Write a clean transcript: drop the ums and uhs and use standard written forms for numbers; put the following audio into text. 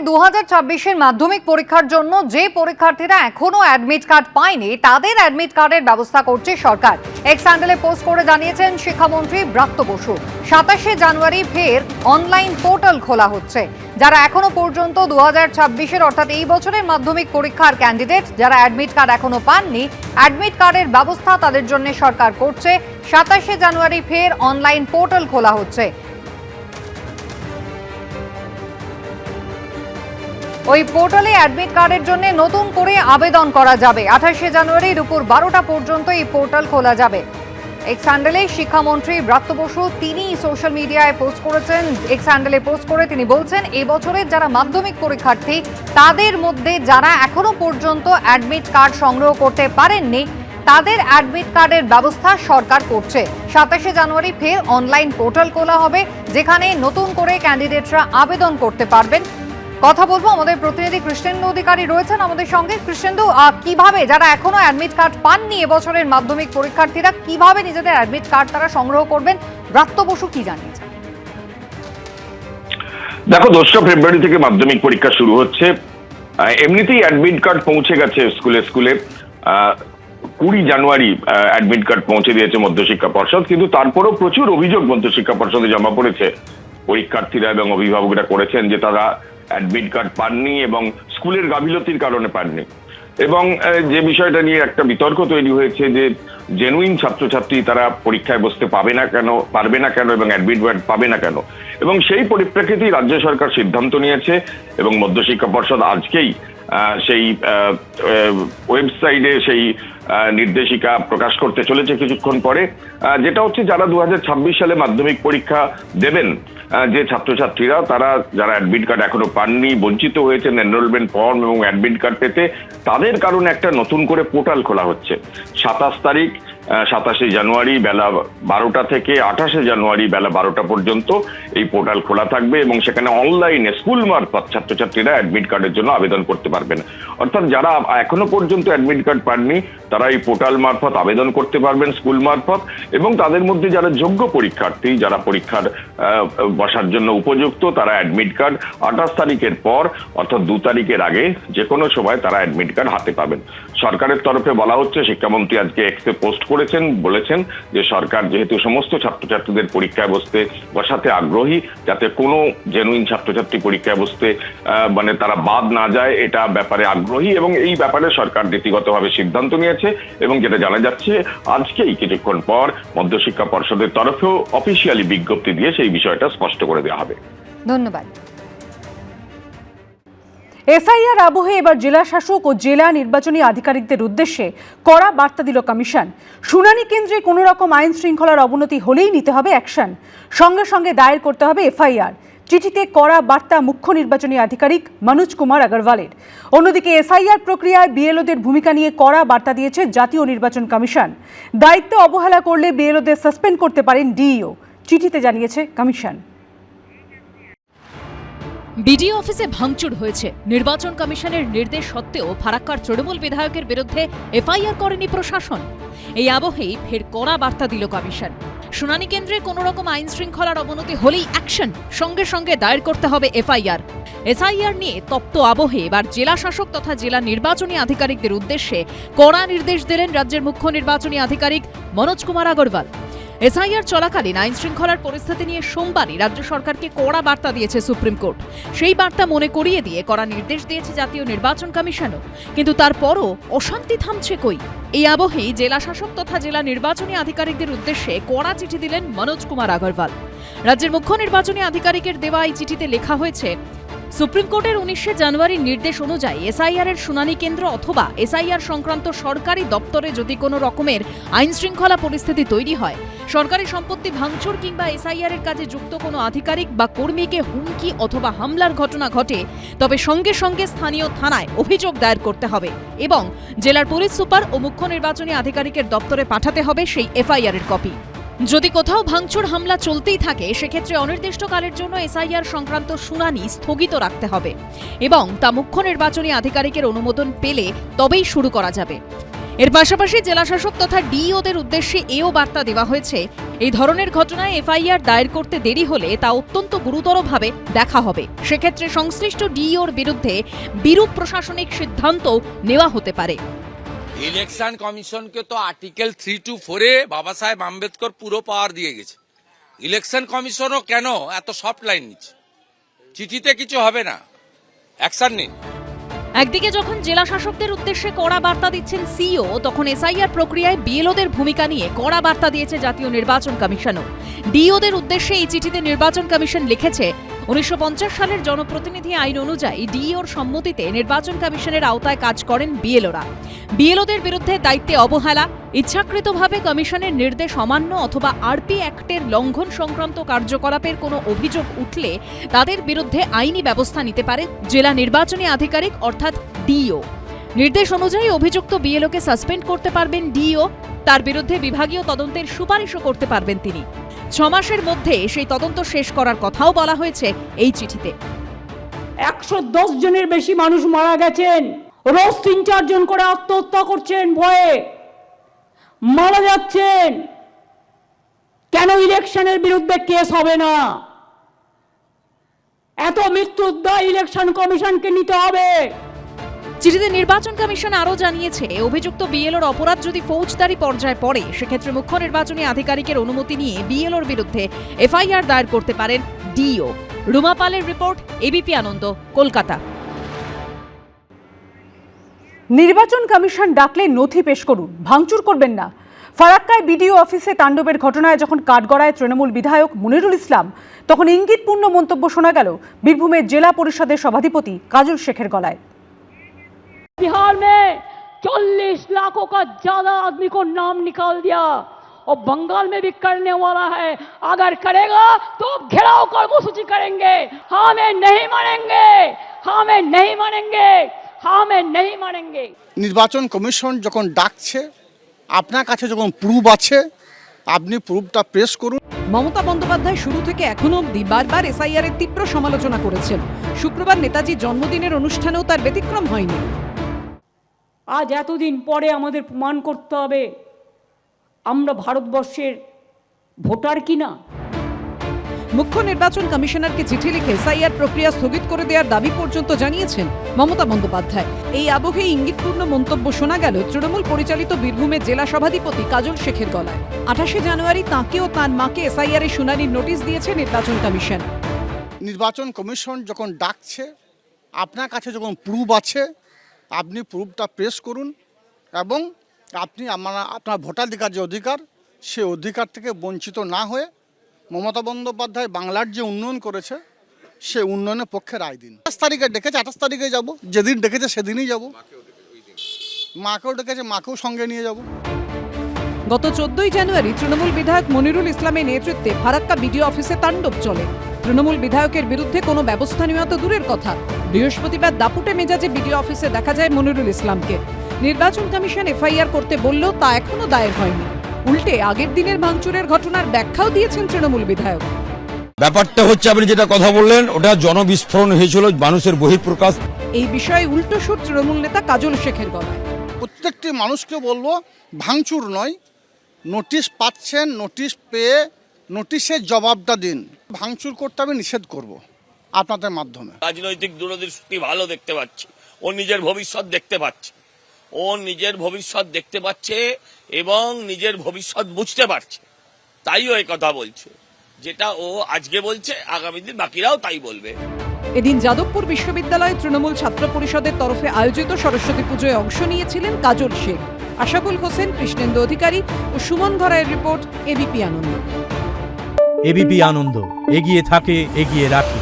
2026 মাধ্যমিক পরীক্ষার জন্য যে পরীক্ষার্থীরা এখনো অ্যাডমিট কার্ড পায়নি তাদের অ্যাডমিট কার্ডের ব্যবস্থা করছে সরকার। এক্স হ্যান্ডেলে পোস্ট করে জানিয়েছেন শিক্ষামন্ত্রী ব্রাত্য বসু। 27 জানুয়ারি ফের অনলাইন পোর্টাল খোলা হচ্ছে। যারা এখনো পর্যন্ত 2026 অর্থাৎ এই বছরের মাধ্যমিক পরীক্ষার ক্যান্ডিডেট যারা অ্যাডমিট কার্ড এখনো পাননি, অ্যাডমিট কার্ডের ব্যবস্থা তাদের জন্য সরকার করছে। 27 জানুয়ারি ফের অনলাইন পোর্টাল খোলা হচ্ছে। ওই পোর্টালে অ্যাডমিট কার্ডের জন্য নতুন করে আবেদন করা যাবে। 28 জানুয়ারি দুপুর 12টা পর্যন্ত এই পোর্টাল খোলা যাবে। এক্স হ্যান্ডেলে শিক্ষামন্ত্রী ব্রাত্য বসু তিনি সোশ্যাল মিডিয়ায় পোস্ট করেছেন। এক্স হ্যান্ডেলে পোস্ট করে তিনি বলছেন, এই বছরের যারা মাধ্যমিক পরীক্ষার্থী তাদের মধ্যে যারা এখনো পর্যন্ত অ্যাডমিট কার্ড সংগ্রহ করতে পারেননি তাদের অ্যাডমিট কার্ডের ব্যবস্থা সরকার করছে। 27 জানুয়ারি ফের অনলাইন পোর্টাল খোলা হবে যেখানে নতুন করে ক্যান্ডিডেটরা আবেদন করতে পারবেন। কথা বলবো, আমাদের প্রতিনিধি কৃষ্ণেন্দু অধিকারী রয়েছেন আমাদের সঙ্গে। কৃষ্ণেন্দু, কিভাবে যারা এখনো অ্যাডমিট কার্ড পাননি এবছরের মাধ্যমিক পরীক্ষার্থীরা কিভাবে নিজেদের অ্যাডমিট কার্ড তারা সংগ্রহ করবেন, ব্রাত্য বসু কি জানিয়েছেন? দেখো, 2 ফেব্রুয়ারি থেকে মাধ্যমিক পরীক্ষা শুরু হচ্ছে। এমনিতেই অ্যাডমিট কার্ড পৌঁছে গেছে স্কুলে 20 জানুয়ারি অ্যাডমিট কার্ড পৌঁছে দিয়েছে মধ্যশিক্ষা পর্ষদ, কিন্তু তারপরেও প্রচুর অভিযোগ মধ্যশিক্ষা পর্ষদে জমা পড়েছে। পরীক্ষার্থীরা এবং অভিভাবকরা করেছেন যে তারা অ্যাডমিট কার্ড পাননি এবং স্কুলের গাফিলতির কারণে পাননি। এবং যে বিষয়টা নিয়ে একটা বিতর্ক তৈরি হয়েছে যে জেনুইন ছাত্রছাত্রী তারা পরীক্ষায় বসতে পারবে না কেন এবং অ্যাডমিট কার্ড পাবে না কেন, এবং সেই পরিপ্রেক্ষিতেই রাজ্য সরকার সিদ্ধান্ত নিয়েছে এবং মধ্যশিক্ষা পর্ষদ আজকেই সেই ওয়েবসাইটে সেই নির্দেশিকা প্রকাশ করতে চলেছে কিছুক্ষণ পরে, যেটা হচ্ছে যারা 2026 সালে মাধ্যমিক পরীক্ষা দেবেন যে ছাত্রছাত্রীরা তারা যারা অ্যাডমিট কার্ড এখনো পাননি, বঞ্চিত হয়েছেন এনরোলমেন্ট ফর্ম এবং অ্যাডমিট কার্ড পেতে, তাদের কারণে একটা নতুন করে পোর্টাল খোলা হচ্ছে। 27 জানুয়ারি বেলা 12টা থেকে 28 জানুয়ারি বেলা 12টা পর্যন্ত এই পোর্টাল খোলা থাকবে এবং সেখানে অনলাইনে স্কুল মারফত ছাত্রছাত্রীরা অ্যাডমিট কার্ডের জন্য আবেদন করতে পারবেন। অর্থাৎ যারা এখনো পর্যন্ত অ্যাডমিট কার্ড পাননি তারা এই পোর্টাল মারফত আবেদন করতে পারবেন স্কুল মারফত, এবং তাদের মধ্যে যারা যোগ্য পরীক্ষার্থী যারা পরীক্ষার বসার জন্য উপযুক্ত তারা অ্যাডমিট কার্ড 28 তারিখের পর অর্থাৎ 2 তারিখের আগে যে কোনো সময় তারা অ্যাডমিট কার্ড হাতে পাবেন। সরকারের তরফে বলা হচ্ছে, শিক্ষামন্ত্রী আজকে এক্সে পোস্ট বলেছেন যে সরকার যেহেতু সমস্ত ছাত্রছাত্রীদের পরীক্ষায় বসাতে আগ্রহী, যাতে কোনো জেনুইন ছাত্রছাত্রী পরীক্ষায় বসতে মানে তারা বাদ না যায় এটা ব্যাপারে আগ্রহী, এবং এই ব্যাপারে সরকার নীতিগতভাবে সিদ্ধান্ত নিয়েছে। এবং যেটা জানা যাচ্ছে আজকেই কিছুক্ষণ পর মধ্যশিক্ষা পর্ষদের তরফেও অফিসিয়ালি বিজ্ঞপ্তি দিয়ে সেই বিষয়টা স্পষ্ট করে দেওয়া হবে। ধন্যবাদ। এসআইআর আবহে এবার জেলা শাসক ও জেলা নির্বাচনী আধিকারিকদের উদ্দেশ্যে কড়া বার্তা দিল কমিশন। শুনানি কেন্দ্রে কোনো রকম আইন শৃঙ্খলার অবনতি হলেই নিতে হবে অ্যাকশন, সঙ্গে সঙ্গে দায়ের করতে হবে এফআইআর। চিঠিতে কড়া বার্তা মুখ্য নির্বাচনী আধিকারিক মনোজ কুমার আগরওয়ালের। অন্যদিকে এসআইআর প্রক্রিয়ায় বিএলওদের ভূমিকা নিয়ে কড়া বার্তা দিয়েছে জাতীয় নির্বাচন কমিশন। দায়িত্ব অবহেলা করলে বিএলওদের সাসপেন্ড করতে পারেন ডিইও, চিঠিতে জানিয়েছে কমিশন। বিডিও অফিসে ভাঙচুর হয়েছে। নির্বাচন কমিশনের নির্দেশ সত্ত্বেও ফারাক্কার তৃণমূল বিধায়কের বিরুদ্ধে এফআইআর করেনি প্রশাসন। এই আবহেই ফের কড়া বার্তা দিল কমিশন। শুনানি কেন্দ্রে কোনো রকম আইন শৃঙ্খলার অবনতি হলেই অ্যাকশন, সঙ্গে সঙ্গে দায়ের করতে হবে এফআইআর। এসআইআর নিয়ে তপ্ত আবহে এবার জেলা শাসক তথা জেলা নির্বাচনী আধিকারিকদের উদ্দেশ্যে কড়া নির্দেশ দিলেন রাজ্যের মুখ্য নির্বাচনী আধিকারিক মনোজ কুমার আগরওয়াল। এসআইআর চলাকালীন আইন শৃঙ্খলার পরিস্থিতি নিয়ে সোমবারই রাজ্য সরকারকে কড়া বার্তা দিয়েছে সুপ্রিম কোর্ট। সেই বার্তা মনে করিয়ে দিয়ে কড়া নির্দেশ দিয়েছে জাতীয় নির্বাচন কমিশনও, কিন্তু তারপরও অশান্তি থামছে কই? এই আবহেই জেলা শাসক তথা জেলা নির্বাচনী আধিকারিকদের উদ্দেশ্যে কড়া চিঠি দিলেন মনোজ কুমার আগরওয়াল। রাজ্যের মুখ্য নির্বাচনী আধিকারিকের দেওয়া এই চিঠিতে লেখা হয়েছে, সুপ্রিম কোর্টের 19 জানুয়ারির নির্দেশ অনুযায়ী এসআইআর এর শুনানি কেন্দ্র অথবা এসআইআর সংক্রান্ত সরকারি দপ্তরে যদি কোনো রকমের আইন শৃঙ্খলা পরিস্থিতি তৈরি হয়, সরকারি সম্পত্তি ভাঙচুর কিংবা এসআইআর এর কাজে যুক্ত কোনো আধিকারিক বা কর্মীকে হুমকি অথবা হামলার ঘটনা ঘটে, তবে সঙ্গে সঙ্গে স্থানীয় থানায় অভিযোগ দায়ের করতে হবে এবং জেলার পুলিশ সুপার ও মুখ্য নির্বাচনী আধিকারিকের দপ্তরে পাঠাতে হবে সেই এফআইআর এর কপি। যদি কোথাও ভাঙচুর হামলা চলতেই থাকে সেক্ষেত্রে অনির্দিষ্টকালের জন্য এসআইআর সংক্রান্ত শুনানি স্থগিত রাখতে হবে এবং তা মুখ্য নির্বাচনী আধিকারিকের অনুমোদন পেলে তবেই শুরু করা যাবে। এর পাশাপাশি জেলাশাসক তথা ডিইওদের উদ্দেশ্যে এও বার্তা দেওয়া হয়েছে, এই ধরনের ঘটনায় এফআইআর দায়ের করতে দেরি হলে তা অত্যন্ত গুরুতরভাবে দেখা হবে। সেক্ষেত্রে সংশ্লিষ্ট ডিইওর বিরুদ্ধে বিরূপ প্রশাসনিক সিদ্ধান্ত নেওয়া হতে পারে। ইলেকশন কমিশনকে তো আর্টিকেল 3 to 4 এ বাবা সাহেব আম্বেদকর পুরো পাওয়ার দিয়ে গেছে। ইলেকশন কমিশনও কেন এত সফট লাইন নিচ্ছে? চিঠিতে কিছু হবে না, অ্যাকশন নিন। একদিকে যখন জেলা শাসকদের উদ্দেশ্যে কড়া বার্তা দিচ্ছেন সিইও, তখন এসআইআর প্রক্রিয়ায় বিএলওদের ভূমিকা নিয়ে কড়া বার্তা দিয়েছে জাতীয় নির্বাচন কমিশনও। ডিওদের উদ্দেশ্যে এই চিঠিতে নির্বাচন কমিশন লিখেছে, 1950 সালের জনপ্রতিনিধি আইন অনুযায়ী ডিইওর সম্মতিতে নির্বাচন কমিশনের আওতায় কাজ করেন বিএলওরা। বিএলওদের বিরুদ্ধে দায়িত্বে অবহেলা, ইচ্ছাকৃতভাবে কমিশনের নির্দেশ অমান্য অথবা আরপি অ্যাক্টের লঙ্ঘন সংক্রান্ত কার্যকলাপের কোনো অভিযোগ উঠলে তাদের বিরুদ্ধে আইনি ব্যবস্থা নিতে পারে জেলা নির্বাচনী আধিকারিক অর্থাৎ ডিইও। নির্দেশ অনুযায়ী অভিযুক্ত বিএলওকে সাসপেন্ড করতে পারবেন ডিইও, তার বিরুদ্ধে বিভাগীয় তদন্তের সুপারিশও করতে পারবেন তিনি। 6 মাসের মধ্যে সেই তদন্ত শেষ করার কথাও বলা হয়েছে এই চিঠিতে। 110 জনের বেশি মানুষ মারা গেছেন, রোজ 3-4 জন করে আত্মহত্যা করছেন, ভয়ে মারা যাচ্ছেন। কেন ইলেকশনের বিরুদ্ধে কেস হবে না? এত মৃত্যুর দায় ইলেকশন কমিশনকে নিতে হবে। চিঠিতে নির্বাচন কমিশন আরও জানিয়েছে, অভিযুক্ত বিএলওর অপরাধ যদি ফৌজদারি পর্যায়ে পড়ে, সেক্ষেত্রে মুখ্য নির্বাচনী আধিকারিকের অনুমতি নিয়ে বিএলওর বিরুদ্ধে এফআইআর দায়ের করতে পারেন ডিইও। রুমা পালের রিপোর্ট, এবিপি আনন্দ, কলকাতা। নির্বাচন কমিশন ডাকলে নথি পেশ করুন, ভাঙচুর করবেন না। ফারাক্কায় বিডিও অফিসে তাণ্ডবের ঘটনায় যখন কাঠগড়ায় তৃণমূল বিধায়ক মনিরুল ইসলাম, তখন ইঙ্গিতপূর্ণ মন্তব্য শোনা গেল বীরভূমের জেলা পরিষদের সভাধিপতি কাজল শেখের গলায়। बिहार में 40 लाखों का ज्यादा आदमी को नाम निकाल दिया और बंगाल में भी करने वाला है। अगर करेगा तो घेराव कर्मसूची करेंगे। हमें नहीं मानेंगे, हमें नहीं मानेंगे, हमें नहीं मानेंगे। নির্বাচন কমিশন যখন ডাকছে, আপনার কাছে যখন প্রুফ আছে, আপনি প্রুফটা পেশ করুন। মমতা বন্দ্যোপাধ্যায় শুরু থেকে এখনো অবধি বারবার এসআইআর এর তীব্র সমালোচনা করেছেন। শুক্রবার নেতাজির জন্মদিনের অনুষ্ঠানেও তার ব্যতিক্রম হয়নি। আজ এতদিন পরে আমাদের প্রমাণ করতে হবে আমরা ভারতবর্ষের ভোটার কিনা। মুখ্য নির্বাচন কমিশনারকে চিঠি লিখে এসআইআর প্রক্রিয়া স্থগিত করে দেওয়ার দাবি পর্যন্ত জানিয়েছেন মমতা বন্দ্যোপাধ্যায়। এই আবহে ইঙ্গিতপূর্ণ মন্তব্য শোনা গেল তৃণমূল পরিচালিত বীরভূমের জেলা সভাধিপতি কাজল শেখের গলায়। 28 জানুয়ারি তাঁকে ও তাঁর মাকে এসআইআর এর শুনানির নোটিশ দিয়েছে নির্বাচন কমিশন। নির্বাচন কমিশন যখন ডাকছে, আপনার কাছে যখন প্রুফ আছে, আপনি প্রুফটা পেশ করুন এবং আপনি আপনার ভোটাধিকার যে অধিকার, সে অধিকার থেকে বঞ্চিত না হয়ে মমতা বন্দ্যোপাধ্যায় বাংলার যে উন্নয়ন করেছে, সে উন্নয়নের পক্ষে রায় দিন। 28 তারিখে ডেকেছে, 28 তারিখে যাব, যেদিন ডেকেছে সেদিনই যাব। মাকেও ডেকেছে, মাকেও সঙ্গে নিয়ে যাব। গত 14 জানুয়ারি তৃণমূল বিধায়ক মনিরুল ইসলামের নেতৃত্বে ফারাক্কা বিডিও অফিসে তাণ্ডব চলে। তৃণমূল বিধায়কের বিরুদ্ধে কোনো ব্যবস্থা নেওয়া তো দূরের কথা, বৃহস্পতিবার দাপুটে মেজাজে বিডিও অফিসে দেখা যায় মনিরুল ইসলামকে। নির্বাচন কমিশন এফআইআর করতে বললেও তা এখনো দায়ের হয়নি। উল্টে আগের দিনের ভাঙচুরের ঘটনার ব্যাখ্যাও দিয়েছেন তৃণমূল বিধায়ক। ব্যাপারটা হচ্ছে, আপনি যেটা কথা বললেন, ওটা জনবিস্ফোরণ হয়েছিল, মানুষের বহিঃপ্রকাশ। এই বিষয়ে উল্টো সুর তৃণমূল নেতা কাজল শেখের গলায়। প্রত্যেকটি মানুষকে বলবো, ভাঙচুর নয়, নোটিশ পাচ্ছেন, নোটিশ পেয়ে নোটিশের জবাবটা দিন। ভাঙচুর করতে আমি নিষেধ করব আপনাদের মাধ্যমে। রাজনৈতিক দূরদৃষ্টি ভালো দেখতে পাচ্ছি, ও নিজের ভবিষ্যৎ দেখতে পাচ্ছে, ও নিজের ভবিষ্যৎ দেখতে পাচ্ছে এবং নিজের ভবিষ্যৎ বুঝতে পারছে, তাই ও এই কথা বলছে। যেটা ও আজকে বলছে, আগামী দিন বাকিরাও তাই বলবে। এদিন যাদবপুর বিশ্ববিদ্যালয়ে তৃণমূল ছাত্র পরিষদের তরফে আয়োজিত সরস্বতী পুজোয় অংশ নিয়েছিলেন কাজল শেখ, আশাকুল হোসেন, কৃষ্ণেন্দু অধিকারী ও সুমন ঘরাইয়ের রিপোর্ট, এবিপি আনন্দ। এবিপি আনন্দ, এগিয়ে থাকে, এগিয়ে রাখে।